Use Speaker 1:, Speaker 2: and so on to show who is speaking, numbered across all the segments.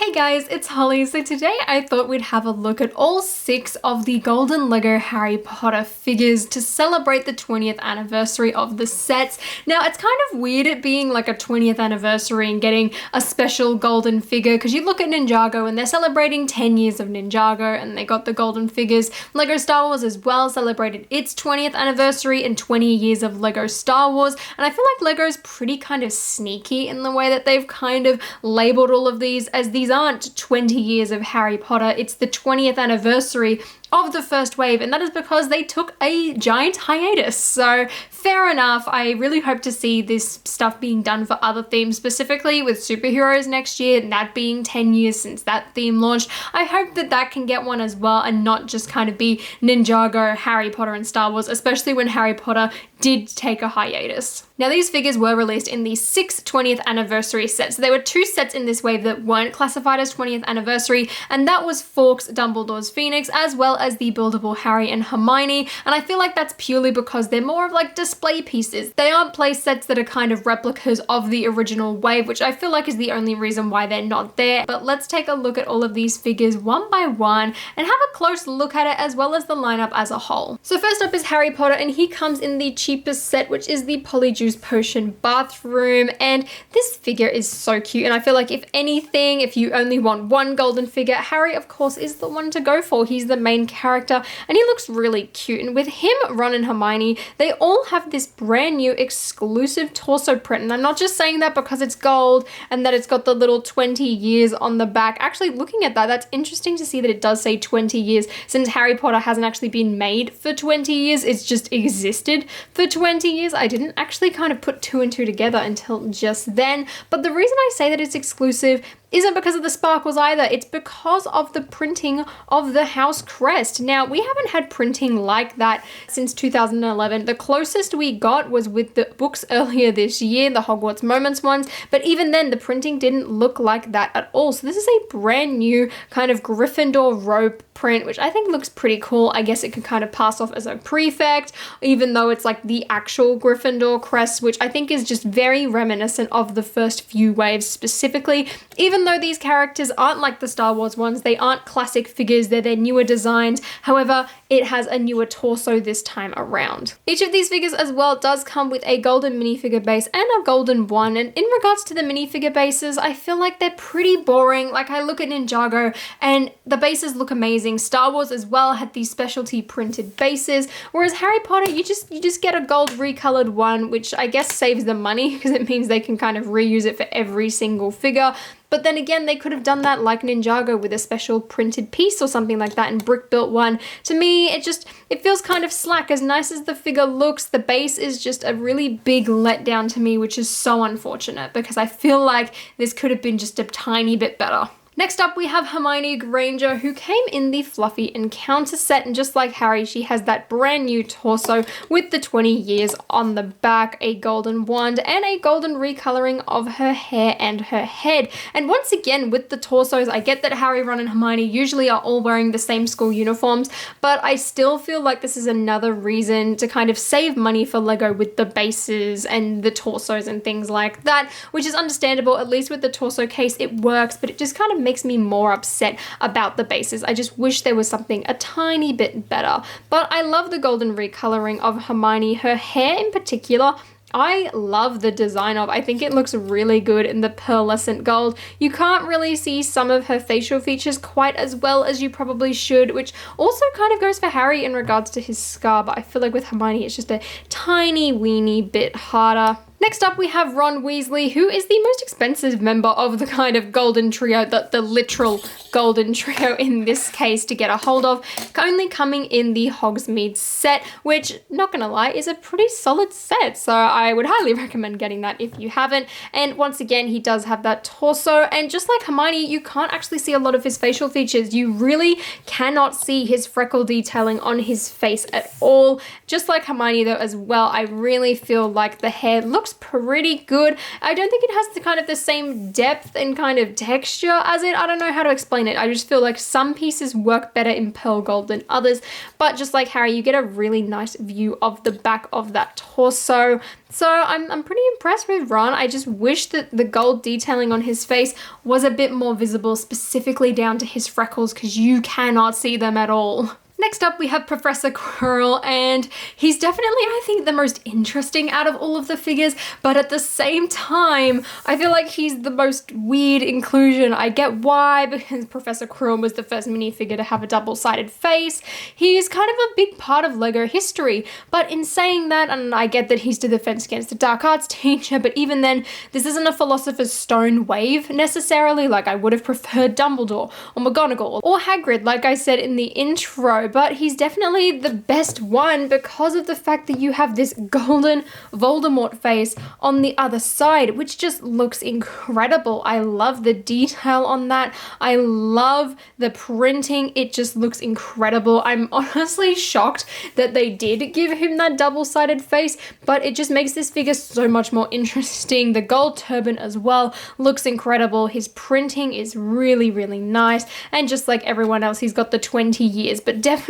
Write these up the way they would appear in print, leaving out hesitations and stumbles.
Speaker 1: Hey guys, it's Holly. So today I thought we'd have a look at all 6 of the golden Lego Harry Potter figures to celebrate the 20th anniversary of the sets. Now it's kind of weird it being like a 20th anniversary and getting a special golden figure, because you look at Ninjago and they're celebrating 10 years of Ninjago and they got the golden figures. Lego Star Wars as well celebrated its 20th anniversary and 20 years of Lego Star Wars, and I feel like Lego's pretty kind of sneaky in the way that they've kind of labeled all of these, as these aren't 20 years of Harry Potter, it's the 20th anniversary of the first wave, and that is because they took a giant hiatus. So fair enough. I really hope to see this stuff being done for other themes, specifically with superheroes next year, and that being 10 years since that theme launched. I hope that that can get one as well and not just kind of be Ninjago, Harry Potter and Star Wars, especially when Harry Potter did take a hiatus. Now these figures were released in the 6 20th anniversary sets. So there were 2 sets in this wave that weren't classified as 20th anniversary, and that was Fawkes Dumbledore's Phoenix, as well as the buildable Harry and Hermione, and I feel like that's purely because they're more of like display pieces. They aren't play sets that are kind of replicas of the original wave, which I feel like is the only reason why they're not there. But let's take a look at all of these figures one by one and have a close look at it, as well as the lineup as a whole. So first up is Harry Potter, and he comes in the cheapest set, which is the Polyjuice Potion bathroom, and this figure is so cute, and I feel like if anything, if you only want one golden figure, Harry of course is the one to go for. He's the main character and he looks really cute, and with him, Ron and Hermione, they all have this brand new exclusive torso print, and I'm not just saying that because it's gold and that it's got the little 20 years on the back. Actually, looking at that, that's interesting to see that it does say 20 years, since Harry Potter hasn't actually been made for 20 years, it's just existed for 20 years. I didn't actually kind of put 2 and 2 together until just then, but the reason I say that it's exclusive isn't because of the sparkles either, it's because of the printing of the house crest. Now, we haven't had printing like that since 2011. The closest we got was with the books earlier this year, the Hogwarts Moments ones, but even then the printing didn't look like that at all. So this is a brand new kind of Gryffindor robe print, which I think looks pretty cool. I guess it could kind of pass off as a prefect, even though it's like the actual Gryffindor crest, which I think is just very reminiscent of the first few waves specifically. Even though these characters aren't like the Star Wars ones, they aren't classic figures, they're their newer designs. However, it has a newer torso this time around. Each of these figures as well does come with a golden minifigure base and a golden one, and in regards to the minifigure bases, I feel like they're pretty boring. Like, I look at Ninjago and the bases look amazing. Star Wars as well had these specialty printed bases, whereas Harry Potter, you just get a gold recolored one, which I guess saves them money because it means they can kind of reuse it for every single figure. But then again, they could have done that like Ninjago with a special printed piece or something like that and brick built one. To me, it feels kind of slack. As nice as the figure looks, the base is just a really big letdown to me, which is so unfortunate because I feel like this could have been just a tiny bit better. Next up, we have Hermione Granger, who came in the Fluffy Encounter set, and just like Harry, she has that brand new torso with the 20 years on the back, a golden wand, and a golden recoloring of her hair and her head. And once again, with the torsos, I get that Harry, Ron, and Hermione usually are all wearing the same school uniforms, but I still feel like this is another reason to kind of save money for Lego with the bases and the torsos and things like that, which is understandable. At least with the torso case, it works, but it just kind of makes me more upset about the bases. I just wish there was something a tiny bit better. But I love the golden recoloring of Hermione. Her hair in particular, I love the design of. I think it looks really good in the pearlescent gold. You can't really see some of her facial features quite as well as you probably should, which also kind of goes for Harry in regards to his scar, but I feel like with Hermione it's just a tiny weeny bit harder. Next up, we have Ron Weasley, who is the most expensive member of the kind of golden trio, the literal golden trio in this case to get a hold of, only coming in the Hogsmeade set, which, not gonna lie, is a pretty solid set. So I would highly recommend getting that if you haven't. And once again, he does have that torso, and just like Hermione, you can't actually see a lot of his facial features. You really cannot see his freckle detailing on his face at all. Just like Hermione though as well, I really feel like the hair looks looks pretty good. I don't think it has the kind of the same depth and kind of texture as it. I don't know how to explain it. I just feel like some pieces work better in pearl gold than others, but just like Harry, you get a really nice view of the back of that torso. So I'm pretty impressed with Ron. I just wish that the gold detailing on his face was a bit more visible, specifically down to his freckles, because you cannot see them at all. Next up, we have Professor Quirrell, and he's definitely, I think, the most interesting out of all of the figures, but at the same time, I feel like he's the most weird inclusion. I get why, because Professor Quirrell was the first minifigure to have a double-sided face. He's kind of a big part of LEGO history, but in saying that, and I get that he's the Defense Against the Dark Arts teacher, but even then, this isn't a Philosopher's Stone wave necessarily. Like, I would have preferred Dumbledore or McGonagall or Hagrid, like I said in the intro, but he's definitely the best one because of the fact that you have this golden Voldemort face on the other side, which just looks incredible. I love the detail on that. I love the printing. It just looks incredible. I'm honestly shocked that they did give him that double-sided face, but it just makes this figure so much more interesting. The gold turban as well looks incredible. His printing is really, really nice, and just like everyone else, he's got the 20 years, but definitely,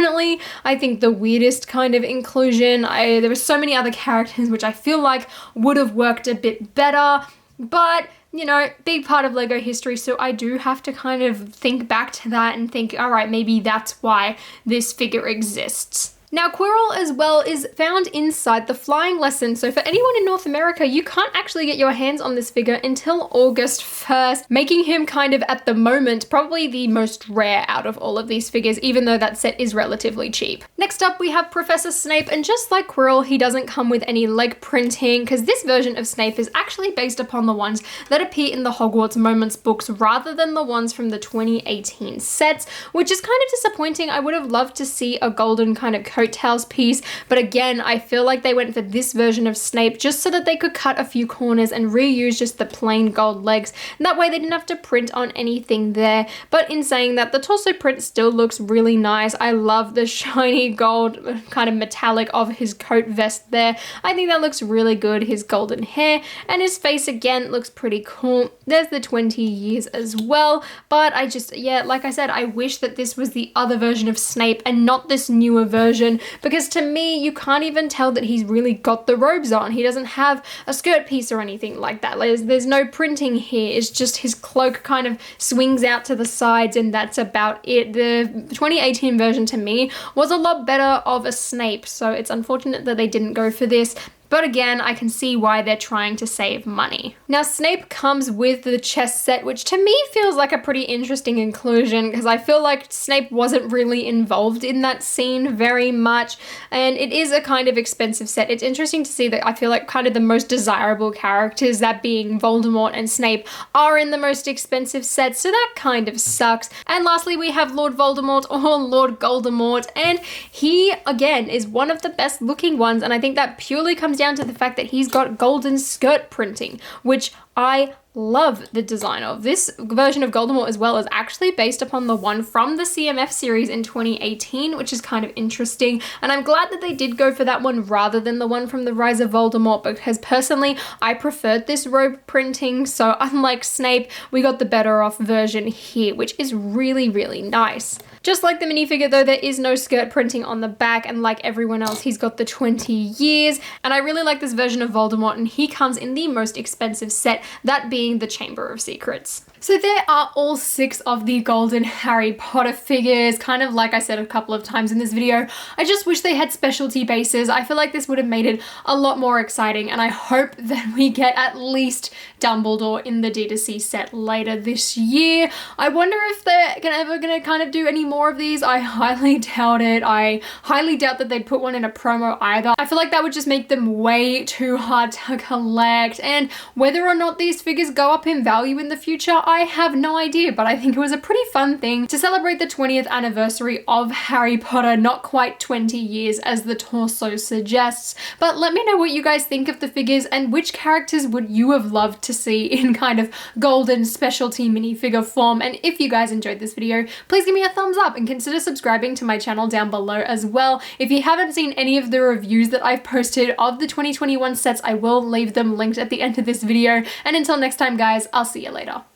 Speaker 1: I think the weirdest kind of inclusion. There were so many other characters which I feel like would have worked a bit better, but you know, big part of LEGO history, so I do have to kind of think back to that and think, all right, maybe that's why this figure exists. Now, Quirrell as well is found inside the flying lesson, so for anyone in North America, you can't actually get your hands on this figure until August 1st, making him kind of, at the moment, probably the most rare out of all of these figures, even though that set is relatively cheap. Next up, we have Professor Snape, and just like Quirrell, he doesn't come with any leg printing, because this version of Snape is actually based upon the ones that appear in the Hogwarts Moments books, rather than the ones from the 2018 sets, which is kind of disappointing. I would have loved to see a golden kind of coattails piece, but again, I feel like they went for this version of Snape just so that they could cut a few corners and reuse just the plain gold legs, and that way they didn't have to print on anything there. But in saying that, the torso print still looks really nice. I love the shiny gold kind of metallic of his coat vest there. I think that looks really good. His golden hair and his face again looks pretty cool. There's the 20 years as well, but I just, yeah, like I said, I wish that this was the other version of Snape and not this newer version, because to me, you can't even tell that he's really got the robes on. He doesn't have a skirt piece or anything like that. There's no printing here. It's just his cloak kind of swings out to the sides, and that's about it. The 2018 version to me was a lot better of a Snape, so it's unfortunate that they didn't go for this. But again, I can see why they're trying to save money. Now, Snape comes with the chess set, which to me feels like a pretty interesting inclusion, because I feel like Snape wasn't really involved in that scene very much, and it is a kind of expensive set. It's interesting to see that I feel like kind of the most desirable characters, that being Voldemort and Snape, are in the most expensive set, so that kind of sucks. And lastly, we have Lord Voldemort, or Lord Goldemort, and he, again, is one of the best looking ones, and I think that purely comes down to the fact that he's got golden skirt printing, which I love the design of. This version of Voldemort as well is actually based upon the one from the CMF series in 2018, which is kind of interesting, and I'm glad that they did go for that one rather than the one from the Rise of Voldemort, because personally I preferred this robe printing, so unlike Snape, we got the better off version here, which is really, really nice. Just like the minifigure though, there is no skirt printing on the back, and like everyone else, he's got the 20 years, and I really like this version of Voldemort, and he comes in the most expensive set, that being the Chamber of Secrets. So there are all 6 of the golden Harry Potter figures. Kind of like I said a couple of times in this video, I just wish they had specialty bases. I feel like this would have made it a lot more exciting, and I hope that we get at least Dumbledore in the D2C set later this year. I wonder if they're ever gonna kind of do any more of these. I highly doubt it. I highly doubt that they'd put one in a promo either. I feel like that would just make them way too hard to collect, and whether or not these figures figures go up in value in the future? I have no idea, but I think it was a pretty fun thing to celebrate the 20th anniversary of Harry Potter, not quite 20 years as the torso suggests. But let me know what you guys think of the figures and which characters would you have loved to see in kind of golden specialty minifigure form. And if you guys enjoyed this video, please give me a thumbs up and consider subscribing to my channel down below as well. If you haven't seen any of the reviews that I've posted of the 2021 sets, I will leave them linked at the end of this video. And until next time, guys, I'll see you later.